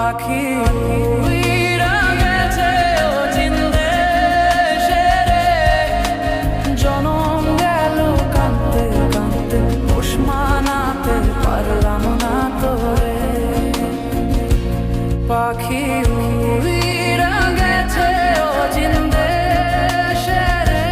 পাখি উইরা গেছে অচিন্তে সেরে, জনম গেল কাঁদতে কাঁদতে, পোষ মানাতে পারলাম না তোরে। পাখি উইরা গেছে অচিন্তে সেরে,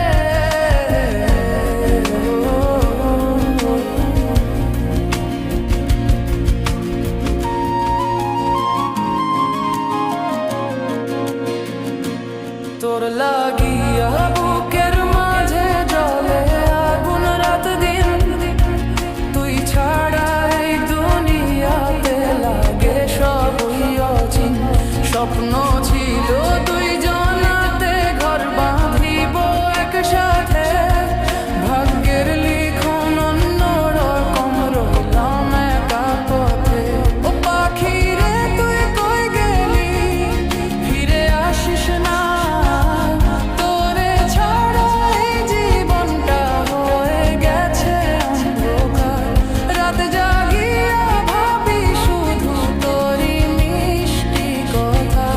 তোর লাগিয়া বুকের মাঝে জ্বলে আগুন রাত দিন, তুই ছাড়া এই দুনিয়াতে লাগে সবই অচিন। স্বপ্ন ছিল তুই জানাতে ঘর বাঁধিব একসাথে, ভাগ্যের লিখন অন্য রকম রইলাম একা পথে। ও পাখি রে তুই কই গেলি, ফিরে আসিস না, তোরে ছাড়া এই জীবনটা হয়ে গেছে অন্ধকার। রাত জাগিয়া ভাবি শুধু তোরই মিষ্টি কথা,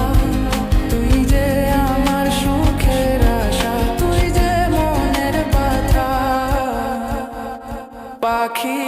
তুই যে আমার সুখের আশা, তুই যে মনের ব্যথা। পাখি